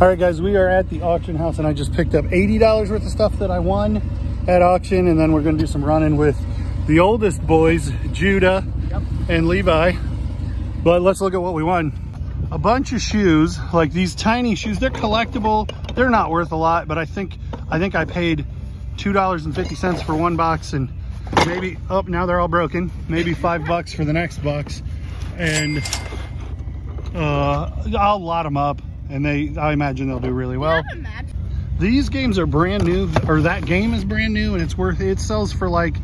All right, guys, we are at the auction house, and I just picked up $80 worth of stuff that I won at auction, and then we're gonna do some running with the oldest boys, Judah and Levi. But let's look at what we won. A bunch of shoes, like these tiny shoes. They're collectible. They're not worth a lot, but I think I paid $2.50 for one box, and maybe, oh, now they're all broken. Maybe $5 for the next box. And I'll lot them up, and I imagine they'll do really well. These games are brand new, or that game is brand new, and it sells for like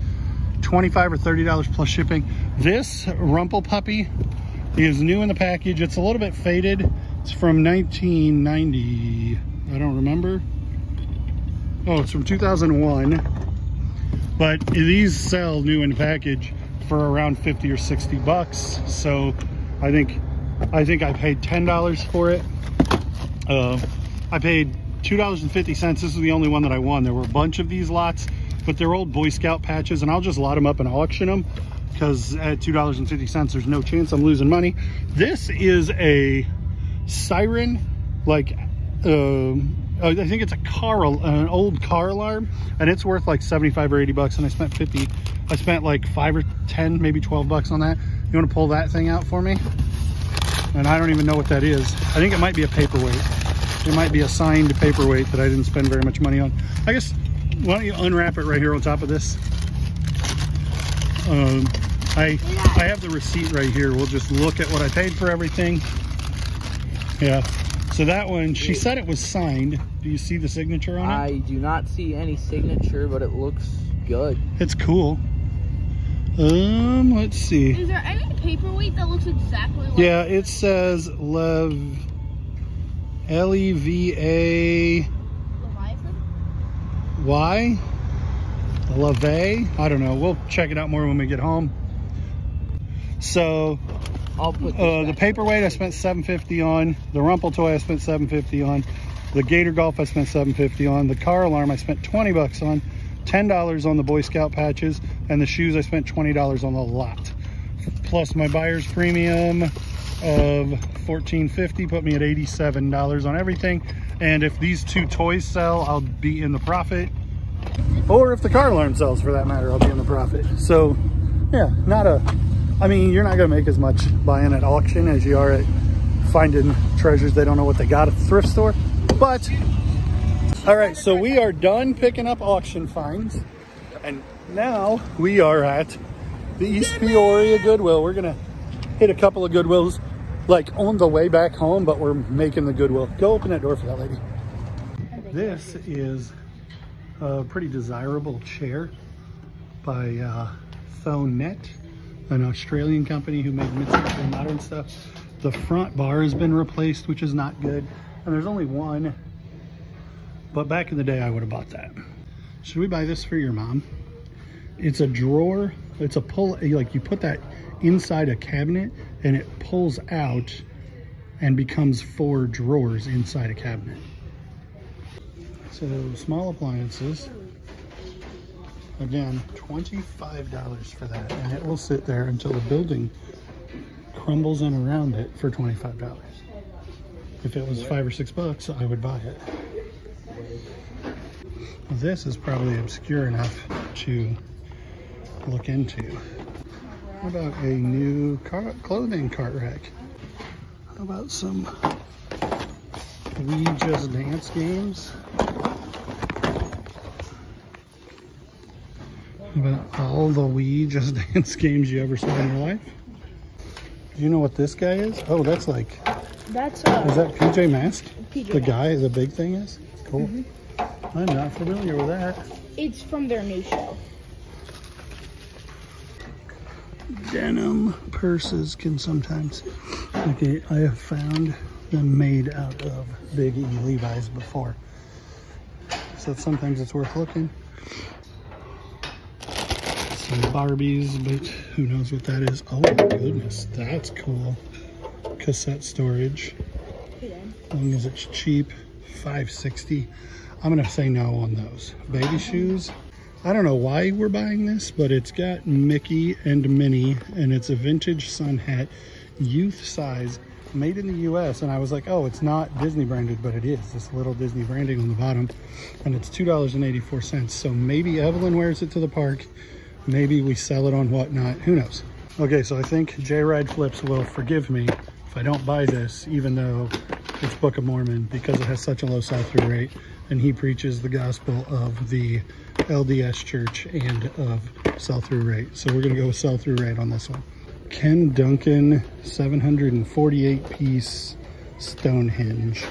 $25 or $30 plus shipping. This Rumple Puppy is new in the package. It's a little bit faded. It's from 1990. I don't remember. Oh, it's from 2001. But these sell new in the package for around 50 or 60 bucks. So I think I paid $10 for it. I paid $2.50. This is the only one that I won. There were a bunch of these lots, but they're old Boy Scout patches, and I'll just lot them up and auction them, because at $2.50, there's no chance I'm losing money. This is a siren, like, I think it's an old car alarm, and it's worth like 75 or 80 bucks, and I spent 50. I spent like 5 or 10, maybe 12 bucks on that. You want to pull that thing out for me? And I don't even know what that is. I think it might be a paperweight. It might be a signed paperweight that I didn't spend very much money on. I guess, why don't you unwrap it right here on top of this? I have the receipt right here. We'll just look at what I paid for everything. Yeah. So that one, she said it was signed. Do you see the signature on it? I do not see any signature, but it looks good. It's cool. Let's see. Is there any paperweight that looks exactly like Yeah, it says Leva. Leviathan? Y? Leve? I don't know. We'll check it out more when we get home. So I'll put the paperweight I spent $7.50 on. The Rumple toy I spent $7.50 on. The Gator Golf I spent $7.50 on. The car alarm I spent 20 bucks on. $10 on the Boy Scout patches, and the shoes I spent $20 on the lot. Plus my buyer's premium of $14.50 put me at $87 on everything. And if these two toys sell, I'll be in the profit. Or if the car alarm sells, for that matter, I'll be in the profit. So yeah, I mean, you're not gonna make as much buying at auction as you are at finding treasures they don't know what they got at the thrift store. But all right, so we are done picking up auction finds, and now we are at the East Peoria Goodwill. We're gonna hit a couple of Goodwills like on the way back home, but we're making the Goodwill. Go open that door for that lady. This is a pretty desirable chair by Thonet, an Australian company who made mid-century modern stuff. The front bar has been replaced, which is not good, and there's only one. But back in the day, I would have bought that. Should we buy this for your mom? It's a drawer. It's a pull, like you put that inside a cabinet and it pulls out and becomes 4 drawers inside a cabinet. So small appliances. Again, $25 for that. And it will sit there until the building crumbles in around it for $25. If it was 5 or 6 bucks, I would buy it. This is probably obscure enough to look into. How about a new clothing cart rack? How about some We Just Dance games? How about all the We Just Dance games you ever saw in your life? Do you know what this guy is? Oh, that's like... is that PJ Masks? The guy, the big thing is? Cool. I'm not familiar with that. It's from their new show. Denim purses can sometimes... Okay, I have found them made out of Big E Levi's before. So sometimes it's worth looking. Some Barbies, but who knows what that is. Oh my goodness, that's cool. Cassette storage. As long as it's cheap, $5.60. I'm gonna say no on those. Baby shoes. I don't know why we're buying this, but it's got Mickey and Minnie, and it's a vintage sun hat, youth size, made in the US, and I was like, oh, it's not Disney branded, but it is. This little Disney branding on the bottom, and it's $2.84. So maybe Evelyn wears it to the park. Maybe we sell it on Whatnot. Who knows? Okay, so I think J-Ride Flips will forgive me if I don't buy this, even though it's Book of Mormon, because it has such a low sell-through rate, and he preaches the gospel of the LDS church and of sell-through rate. So we're gonna go with sell-through rate on this one. Ken Duncan 748 piece Stonehenge.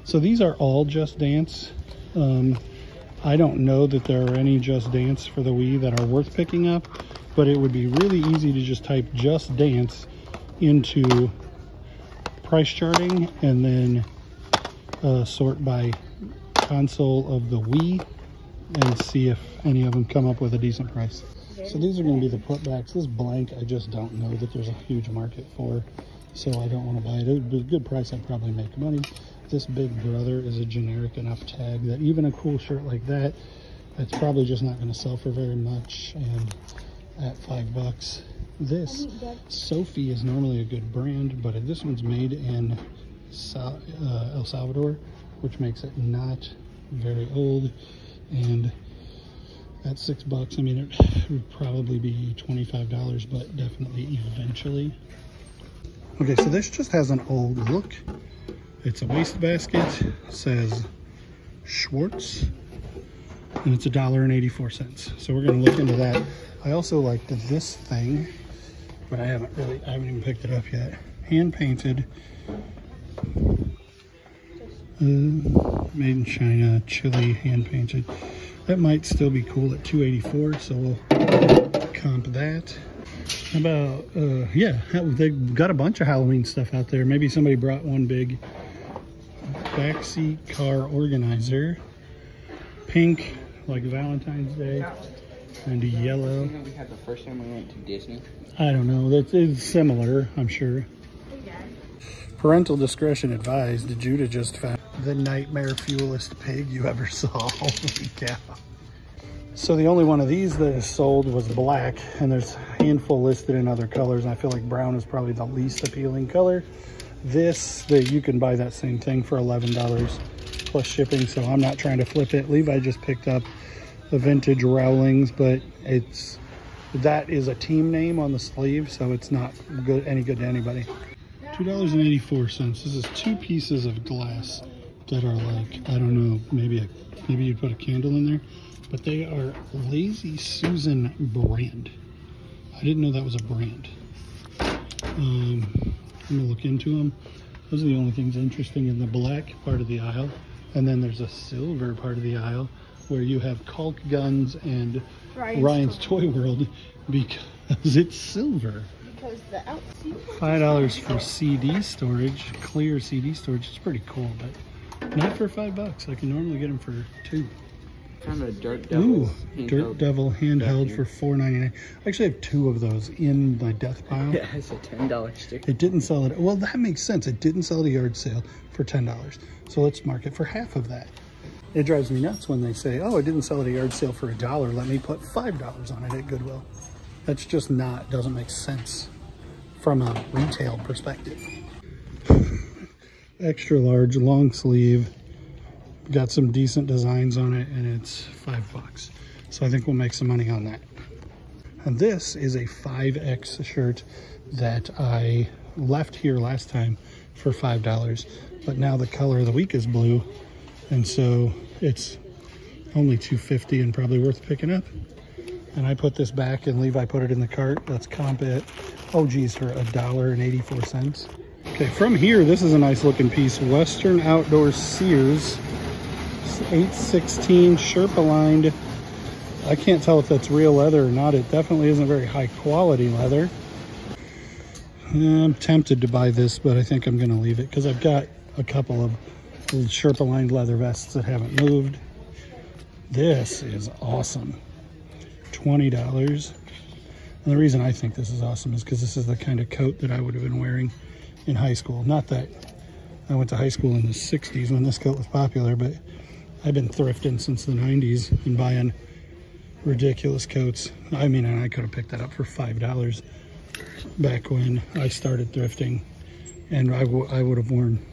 So these are all Just Dance. I don't know that there are any Just Dance for the Wii that are worth picking up, but it would be really easy to just type Just Dance into price charting and then sort by console of the Wii and see if any of them come up with a decent price. So these are going to be the putbacks. This blank, I just don't know that there's a huge market for, so I don't want to buy it. It would be a good price, I'd probably make money. This Big Brother is a generic enough tag that even a cool shirt like that, it's probably just not going to sell for very much, and at $5. This Sophie is normally a good brand, but this one's made in El Salvador, which makes it not very old, and at $6, I mean, it would probably be $25, but definitely eventually. Okay, so this just has an old look. It's a wastebasket, says Schwartz, and it's $1.84. So we're gonna look into that. I also liked this thing, but I haven't even picked it up yet. Hand painted, made in China, Chile, hand painted. That might still be cool at $2.84, so we'll comp that. How about, yeah, they've got a bunch of Halloween stuff out there. Maybe somebody brought one big backseat car organizer. Pink, like Valentine's Day, and yellow. You know, we had the first time we went to Disney. I don't know, it's similar, I'm sure. Parental discretion advised. Judah just found the nightmare fuelest pig you ever saw. Holy cow. So the only one of these that is sold was black, and there's a handful listed in other colors, and I feel like brown is probably the least appealing color. You can buy that same thing for $11 plus shipping, so I'm not trying to flip it. Levi just picked up a vintage Rowlings, but that is a team name on the sleeve, so it's not any good to anybody. $2.84. This is 2 pieces of glass that are like, I don't know, maybe you'd put a candle in there, but they are Lazy Susan brand. I didn't know that was a brand. I'm gonna look into them. Those are the only things interesting in the black part of the aisle, and then there's a silver part of the aisle where you have caulk guns and Ryan's Toy World because it's silver. $5 for CD storage, clear CD storage. It's pretty cool, but not for $5. I can normally get them for $2. Found a Dirt Devil. Ooh, Dirt Devil handheld for $4.99. I actually have 2 of those in my death pile. Yeah, it's a $10 sticker. It didn't sell it. Well, that makes sense. It didn't sell at a yard sale for $10. So let's mark it for half of that. It drives me nuts when they say, oh, it didn't sell at a yard sale for $1. Let me put $5 on it at Goodwill. That's just doesn't make sense from a retail perspective. Extra large, long sleeve. Got some decent designs on it, and it's $5. So I think we'll make some money on that. And this is a 5X shirt that I left here last time for $5, but now the color of the week is blue, and so it's only $2.50 and probably worth picking up. And I put this back, and Levi put it in the cart. Let's comp it. Oh geez, for $1.84. Okay, from here, this is a nice looking piece. Western Outdoor Sears, 816 Sherpa lined. I can't tell if that's real leather or not. It definitely isn't very high quality leather. I'm tempted to buy this, but I think I'm gonna leave it because I've got a couple of Sherpa lined leather vests that haven't moved. This is awesome. $20. And the reason I think this is awesome is because this is the kind of coat that I would have been wearing in high school. Not that I went to high school in the 60s when this coat was popular, but I've been thrifting since the 90s and buying ridiculous coats. I mean, and I could have picked that up for $5 back when I started thrifting And I would have worn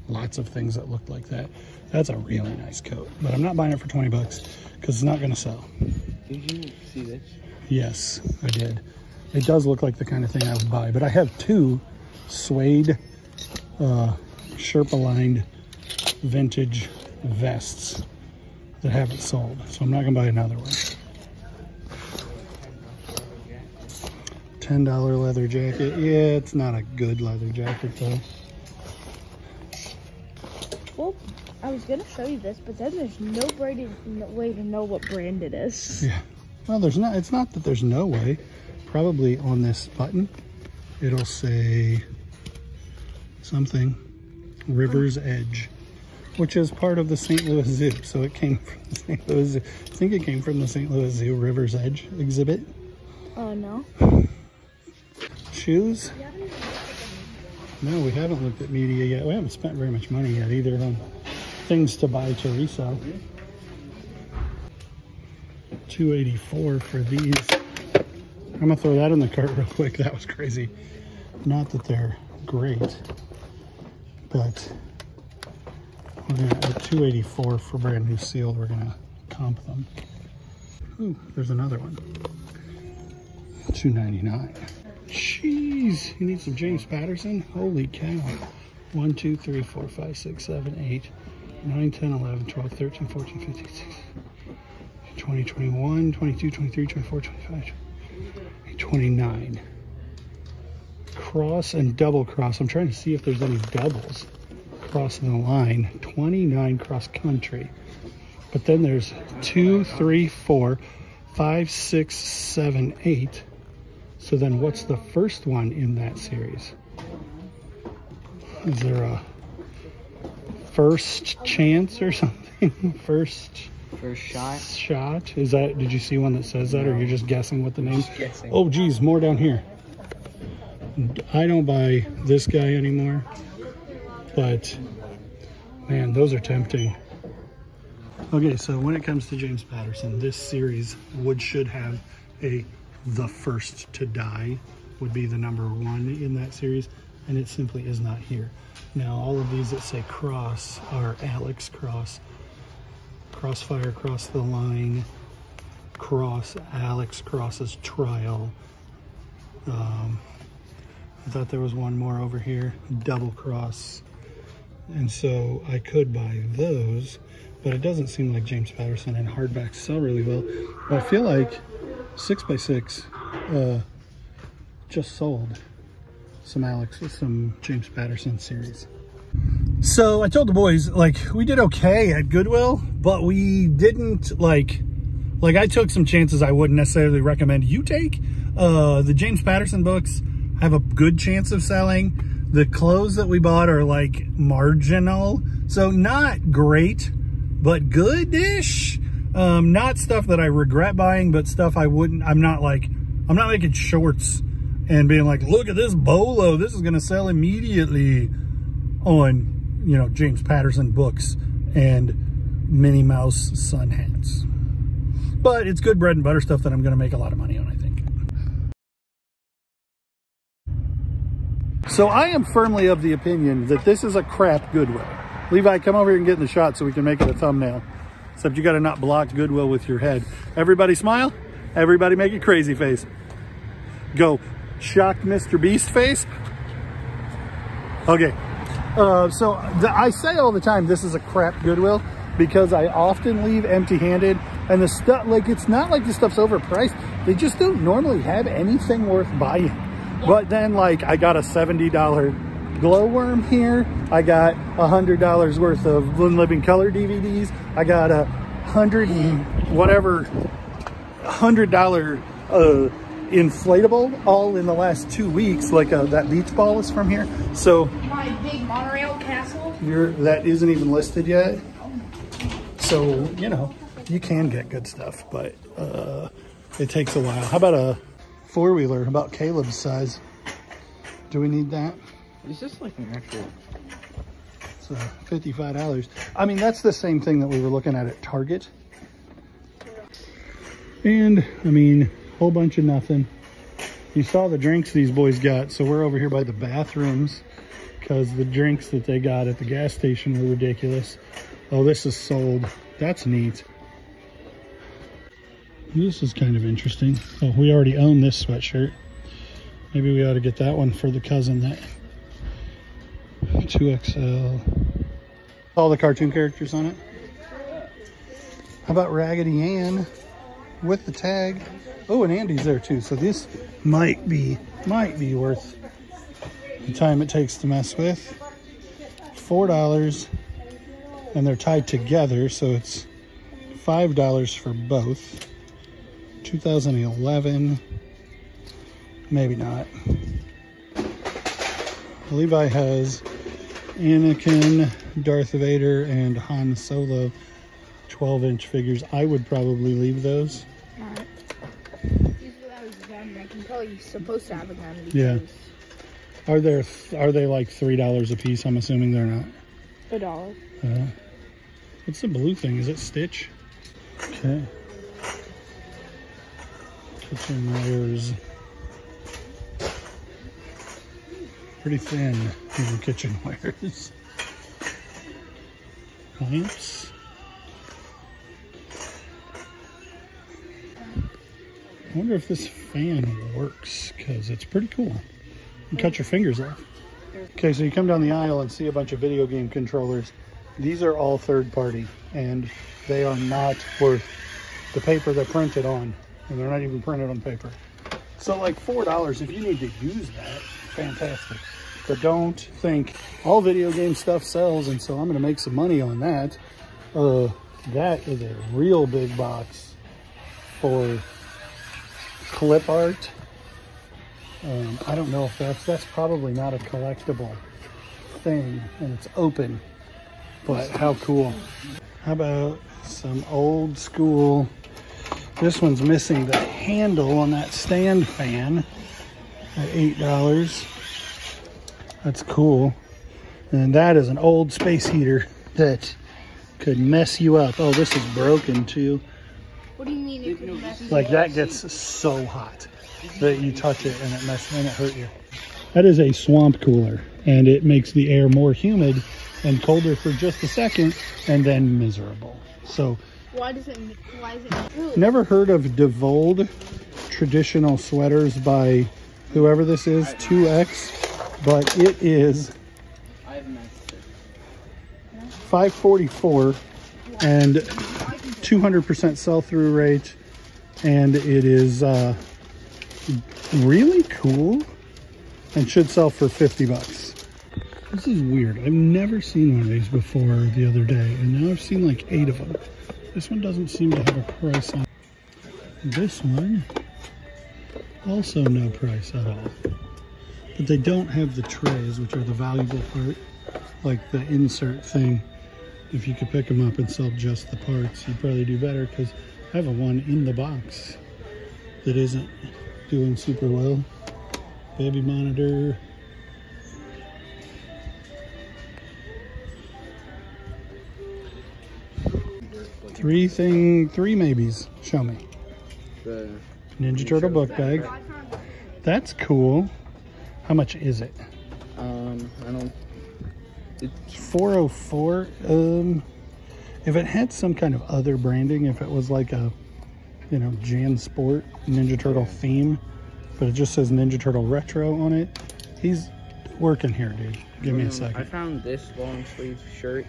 lots of things that looked like that. That's a really nice coat, but I'm not buying it for 20 bucks because it's not going to sell. Did you see this? Yes, I did. It does look like the kind of thing I would buy, but I have two suede Sherpa lined vintage vests that haven't sold, so I'm not gonna buy another one. $10 leather jacket. Yeah, it's not a good leather jacket though. Well, I was gonna show you this, but then there's no way to know what brand it is. Yeah. Well, there's not. It's not that there's no way. Probably on this button, it'll say something River's Edge, which is part of the St. Louis Zoo. So it came from the St. Louis Zoo. I think it came from the St. Louis Zoo River's Edge exhibit. Oh, no. Shoes? No, we haven't looked at media yet. We haven't spent very much money yet either on things to buy to resell. $284 for these. I'm gonna throw that in the cart real quick. That was crazy. Not that they're great, but we're gonna at $284 for brand new sealed. We're gonna comp them. Ooh, there's another one. $299. Jeez, you need some James Patterson? Holy cow. 1, 2, 3, 4, 5, 6, 7, 8, 9, 10, 11, 12, 13, 14, 15, 16, 20, 21, 22, 23, 24, 25, 29. Cross and double cross. I'm trying to see if there's any doubles crossing the line. 29 cross country. But then there's 2, 3, 4, 5, 6, 7, 8. So then what's the first one in that series? Is there a first chance or something? First shot? Is that, did you see one that says that, or you're just guessing what the name? Just guessing. Oh geez, more down here. I don't buy this guy anymore, but man, those are tempting. Okay, so when it comes to James Patterson, this series should have the first to die would be the #1 in that series, and it simply is not here. Now all of these that say cross are Alex Cross, Crossfire, Cross the Line, Cross, Alex Cross's Trial. I thought there was one more over here, Double Cross. And so I could buy those, but it doesn't seem like James Patterson and hardbacks sell really well. But I feel like 6x6 just sold some James Patterson series. So I told the boys, like, we did okay at Goodwill, but we didn't like I took some chances I wouldn't necessarily recommend you take. The James Patterson books have a good chance of selling. The clothes that we bought are like marginal, so not great, but good-ish. Not stuff that I regret buying, but stuff I wouldn't. I'm not making shorts and being like, look at this bolo, this is gonna sell immediately on, you know, James Patterson books and Minnie Mouse sun hats. But it's good bread and butter stuff that I'm gonna make a lot of money on, I think. So I am firmly of the opinion that this is a crap Goodwill. Levi, come over here and get in the shot so we can make it a thumbnail. Except you gotta not block Goodwill with your head. Everybody smile. Everybody make a crazy face. Go shocked Mr. Beast face. Okay. I say all the time this is a crap Goodwill because I often leave empty-handed, and the stuff, like, it's not like the stuff's overpriced. They just don't normally have anything worth buying. But then, like, I got a $70 glowworm here. I got $100 worth of Living Color DVDs. I got a $100 inflatable all in the last 2 weeks. Like that beach ball is from here. So My big monorail castle. That isn't even listed yet. So, you know, you can get good stuff, but it takes a while. How about a four-wheeler about Caleb's size? Do we need that? Is this like an actual? It's $55. I mean, that's the same thing that we were looking at Target. And I mean, whole bunch of nothing. You saw the drinks these boys got, so we're over here by the bathrooms because the drinks that they got at the gas station were ridiculous. Oh, this is sold. That's neat. This is kind of interesting. Oh, we already own this sweatshirt. Maybe we ought to get that one for the cousin. That 2XL. All the cartoon characters on it. How about Raggedy Ann with the tag? Oh, and Andy's there too. So this might be worth the time it takes to mess with. $4, and they're tied together, so it's $5 for both. 2011, maybe not. Levi has Anakin, Darth Vader, and Han Solo 12-inch figures. I would probably leave those. Alright. I can tell you're supposed to have a gun. Yeah. Are they like $3 a piece? I'm assuming they're not. $1. What's the blue thing? Is it Stitch? Okay. Kitchen wires. Pretty thin, even kitchen wires. Lamps. I wonder if this fan works, because it's pretty cool. You can cut your fingers off. Okay, so you come down the aisle and see a bunch of video game controllers. These are all third party, and they are not worth the paper they're printed on. And they're not even printed on paper. So like $4, if you need to use that, fantastic. But don't think all video game stuff sells, and so I'm gonna make some money on that. That is a real big box for clip art. I don't know if that's probably not a collectible thing, and it's open, but how cool. How about some old school? This one's missing the handle on that stand fan at $8. That's cool. And that is an old space heater that could mess you up. Oh, this is broken too. What do you mean it could mess you up? Like that gets so hot that you touch it and it hurt you. That is a swamp cooler, and it makes the air more humid and colder for just a second and then miserable. So why is it cool? Never heard of DeVold traditional sweaters by whoever this is, 2X, but it is $5.44 and 200% sell-through rate, and it is really cool and should sell for $50. This is weird. I've never seen one of these before the other day, and now I've seen like 8 of them. This one doesn't seem to have a price on it. This one, also no price at all. But they don't have the trays, which are the valuable part, like the insert thing. If you could pick them up and sell just the parts, you'd probably do better, because I have a one in the box that isn't doing super well. Baby monitor. Three maybes. Show me. The Ninja Turtle book bag. That's cool. How much is it? I don't. It's $4.04. If it had some kind of other branding, if it was like a, you know, Jan Sport Ninja Turtle theme, but it just says Ninja Turtle Retro on it. He's working here, dude. Give me a second. I found this long sleeve shirt.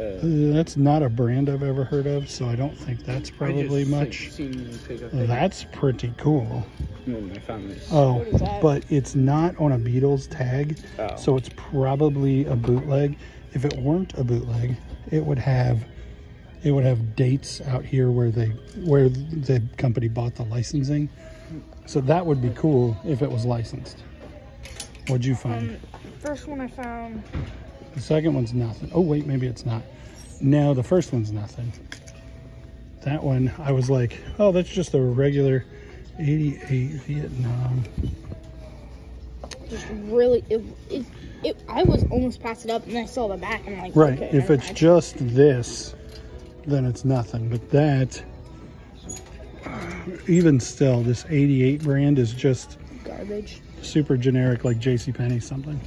That's not a brand I've ever heard of, so I don't think that's probably much. That's pretty cool. I found this. Oh, but it's not on a Beatles tag, so it's probably a bootleg. If it weren't a bootleg, it would have dates out here where the company bought the licensing. So that would be cool if it was licensed. What'd you find? First one I found. The second one's nothing. Oh wait, maybe it's not. No, the first one's nothing. That one, I was like, oh, that's just a regular 88 Vietnam. Just really, I was almost past it up, and I saw the back, and I'm like, right. Okay, if it's just this, then it's nothing. But that, even still, this 88 brand is just garbage. super generic, like JCPenney something.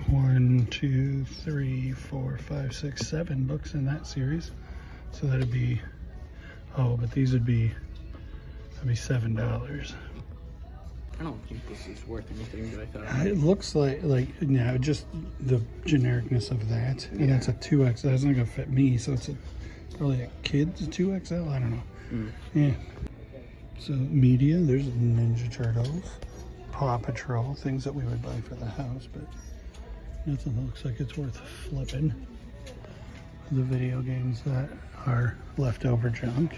1, 2, 3, 4, 5, 6, 7 books in that series. So that'd be, oh, but these would be, that'd be $7. I don't think this is worth anything, but I thought It looks like no, just the genericness of that. And it's a 2X. That's not gonna fit me, so it's probably a kid's 2XL. I don't know. Yeah. So media, there's Ninja Turtles, Paw Patrol, things that we would buy for the house, but nothing that looks like it's worth flipping. The video games that are leftover junk.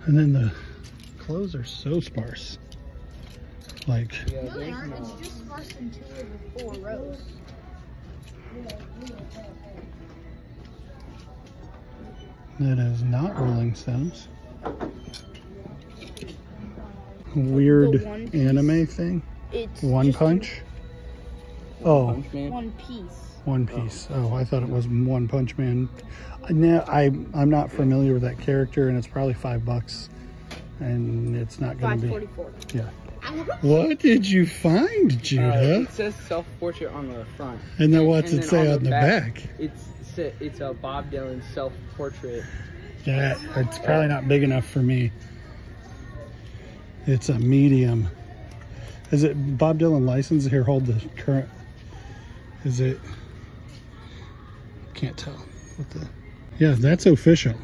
And then the clothes are so sparse. Like, No, they aren't. It's just sparse in 2 of the 4 rows. that is not Rolling Stones. Weird anime thing. It's One Punch. Oh, One Piece. One Piece. Oh, I thought it was One Punch Man. No, I'm not familiar with that character, and it's probably $5, and it's not going to be. $5.44. Yeah. What did you find, Judah? It says self-portrait on the front. And then what's And it then say on on the back? It's a Bob Dylan self-portrait. Yeah, it's probably not big enough for me. It's a medium. Is it Bob Dylan license? Here, hold the current. Is it? Can't tell. What the? Yeah, that's official.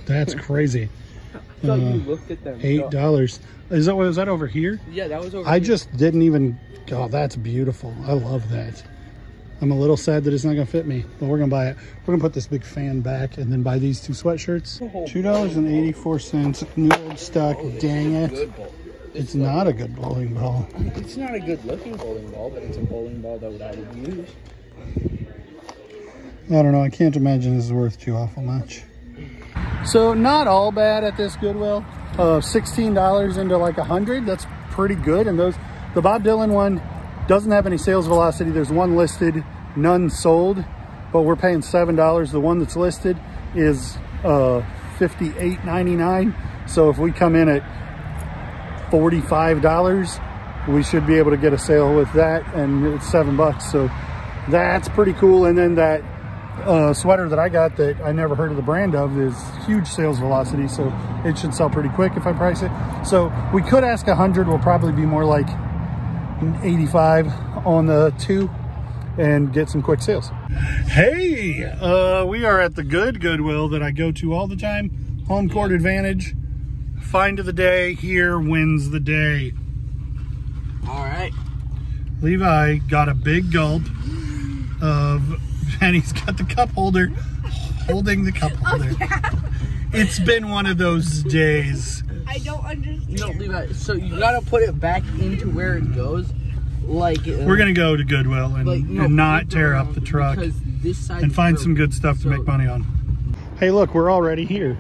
That's crazy. I thought you looked at them. $8. Was that over here? Yeah, that was over I here. just didn't even. Oh, that's beautiful. I love that. I'm a little sad that it's not gonna fit me, but we're gonna buy it. We're gonna put this big fan back and then buy these 2 sweatshirts. $2.84. New old stock. Dang it. It's not a good bowling ball. It's not a good looking bowling ball, but it's a bowling ball that I would use. I don't know. I can't imagine this is worth too awful much. So not all bad at this Goodwill. $16 into like 100. That's pretty good. And the Bob Dylan one doesn't have any sales velocity. There's one listed, none sold, but we're paying $7. The one that's listed is $58.99. So if we come in at $45, we should be able to get a sale with that, and it's $7. So that's pretty cool. And then that sweater that I got that I never heard of the brand of is huge sales velocity, so it should sell pretty quick if I price it. So we could ask 100. We'll probably be more like 85 on the 2 and get some quick sales. Hey, we are at the Goodwill that I go to all the time. Home court advantage. Find of the day. Here wins the day. All right. Levi got a big gulp of, and he's got the cup holder holding the cup holder. Oh, yeah. It's been one of those days. I don't understand. No, Levi, so you gotta put it back into where it goes. Like we're gonna go to Goodwill and, and not tear up the truck and find some good stuff to make money on. Hey, look, we're already here.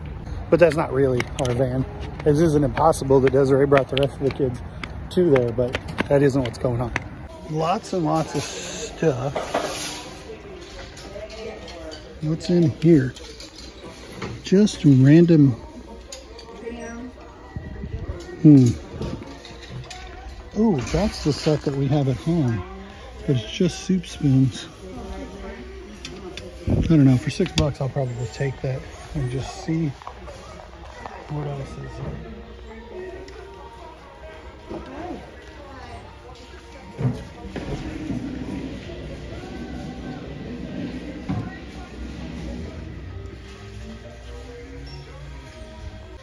But that's not really our van. This isn't impossible that Desiree brought the rest of the kids to there, but that isn't what's going on. Lots and lots of stuff. What's in here? Just random. Oh, that's the stuff that we have at home. But it's just soup spoons. I don't know, for $6 I'll probably take that and just see what else is there.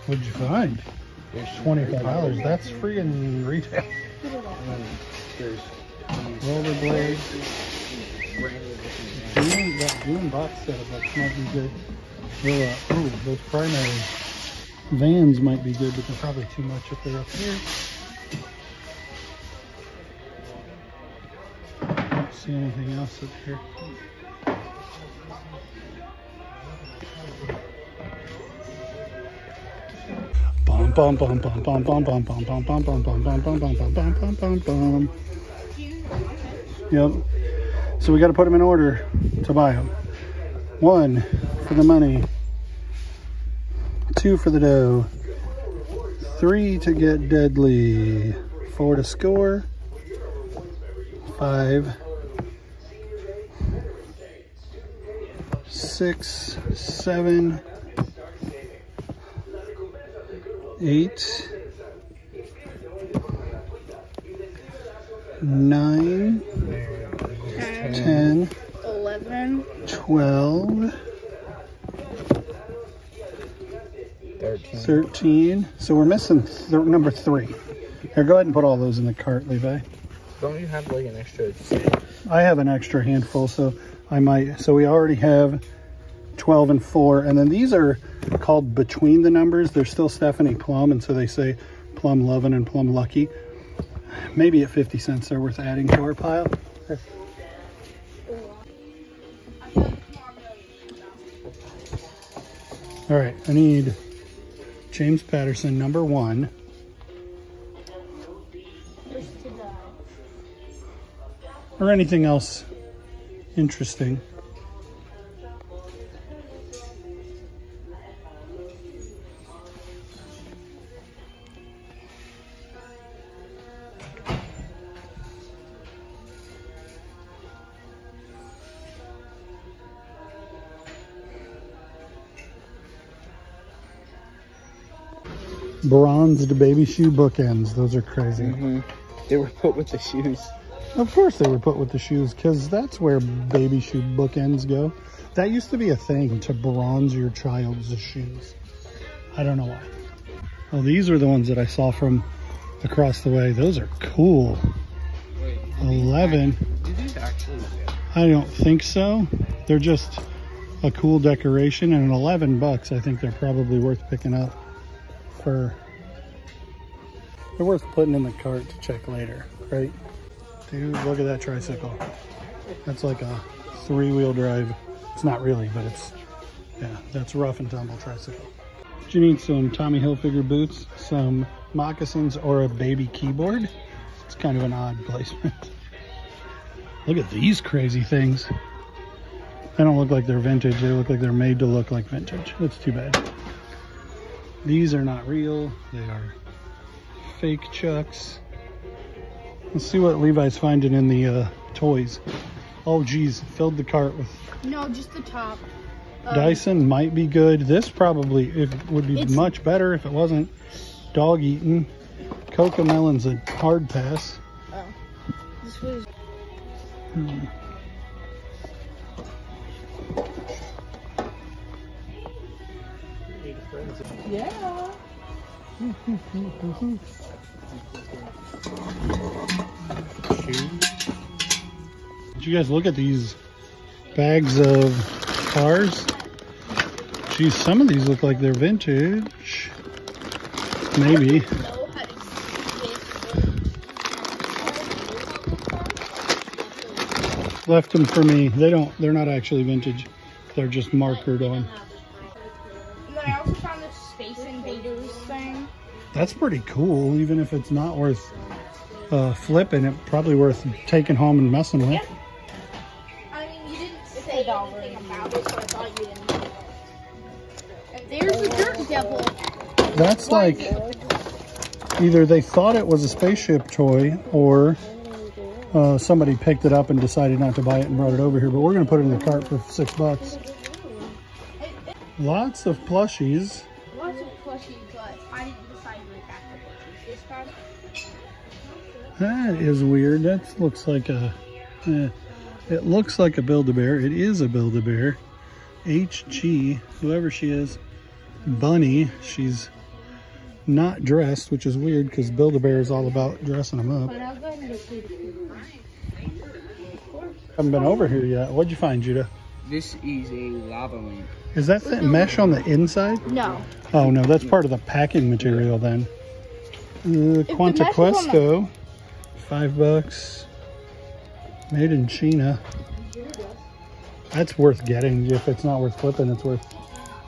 What'd you find? There's $25. That's freaking retail. There's Rollerblades. That Doom box setup, that might be good. Oh, those primary vans might be good, but they're probably too much if they're up here. I don't see anything else up here. Bum bum bum bum bum bum bum bum bum bum bum bum bum bum bum bum bum bum bum. Yep. So we got to put them in order to buy them. 1 for the money, 2 for the dough, 3 to get deadly, 4 to score, 5, 6, 7, 8, 9, 10, 11, 12, 13. So we're missing number 3. Here, go ahead and put all those in the cart, Levi. Don't you have like an extra? I have an extra handful, so I might. So we already have 12 and 4, and then these are called between the numbers. They're still Stephanie Plum, and so they say Plum Lovin' and Plum Lucky. Maybe at 50 cents they're worth adding to our pile. Here. All right, I need James Patterson, number 1. Or anything else interesting. Bronzed baby shoe bookends. Those are crazy. They were put with the shoes. Of course they were put with the shoes, because that's where baby shoe bookends go. That used to be a thing, to bronze your child's shoes. I don't know why. Well, these are the ones that I saw from across the way. Those are cool. Wait, 11. Did these actually fit? I don't think so. They're just a cool decoration, and at 11 bucks, I think they're probably worth picking up for. They're worth putting in the cart to check later, right? Dude, look at that tricycle. That's like a 3-wheel drive. It's not really, but it's, yeah, that's rough and tumble tricycle. You need some Tommy Hilfiger boots, some moccasins, or a baby keyboard. It's kind of an odd placement. Look at these crazy things. They don't look like they're vintage. They look like they're made to look like vintage. That's too bad. These are not real. They are fake Chucks. Let's see what Levi's finding in the toys. Oh geez, filled the cart with. No, just the top. Dyson might be good. This probably would be much better if it wasn't dog eaten. Cocomelon's a hard pass. Oh, this was. Yeah. Did you guys look at these bags of cars? Geez, some of these look like they're vintage. Maybe. Left them for me. They're not actually vintage. They're just markered on. And then I also found this Space Invaders thing. That's pretty cool, even if it's not worth flipping. It's probably worth taking home and messing with. Yeah. I mean, you didn't say anything about it, so I thought you didn't know. And there's the Dirt Devil. That's like, either they thought it was a spaceship toy, or somebody picked it up and decided not to buy it and brought it over here. But we're going to put it in the cart for $6. Lots of plushies. Lots of plushies, but I didn't decide to bring back the plushies this time. That is weird. That looks like a, it looks like a Build-A-Bear. It is a Build-A-Bear. HG, whoever she is, Bunny. She's not dressed, which is weird because Build-A-Bear is all about dressing them up. Haven't been over here yet. What'd you find, Judah? This is a lava lamp. Is that mesh on the inside? No. Oh no, that's part of the packing material then. Quanta Questo, $5. Made in China. That's worth getting. If it's not worth flipping, it's worth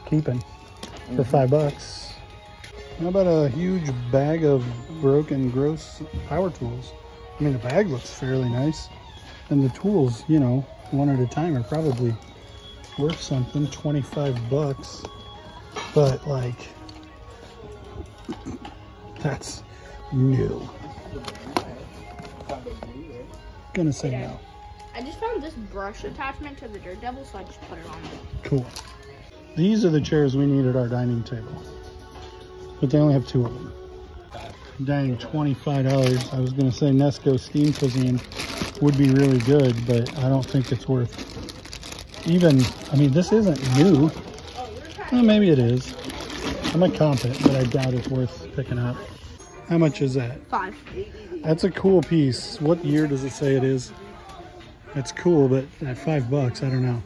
keeping for $5. How about a huge bag of broken, gross power tools? I mean, the bag looks fairly nice. And the tools, you know, one at a time are probably worth something, $25. But like, that's new. gonna say no. I just found this brush attachment to the Dirt Devil, so I just put it on there. Cool. These are the chairs we need at our dining table, but they only have 2 of them. Dang, $25. I was gonna say Nesco Steam Cuisine would be really good, but I don't think it's worth even, I mean, this isn't new. Well, maybe it is. I might comp it, but I doubt it's worth picking up. How much is that? 5. That's a cool piece. What year does it say it is? It's cool, but at $5, I don't know.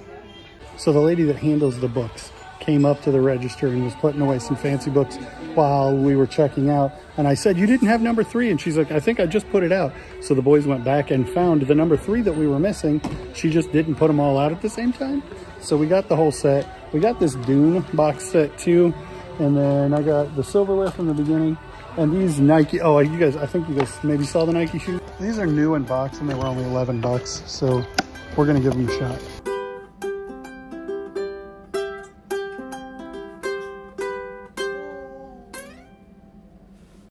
So the lady that handles the books came up to the register and was putting away some fancy books while we were checking out. And I said, you didn't have number 3. And she's like, I think I just put it out. So the boys went back and found the number 3 that we were missing. She just didn't put them all out at the same time. So we got the whole set. We got this Dune box set too. And then I got the Silverware from the beginning. And these Nike, oh, you guys, I think you guys maybe saw the Nike shoes. These are new in box and they were only $11. So we're gonna give them a shot.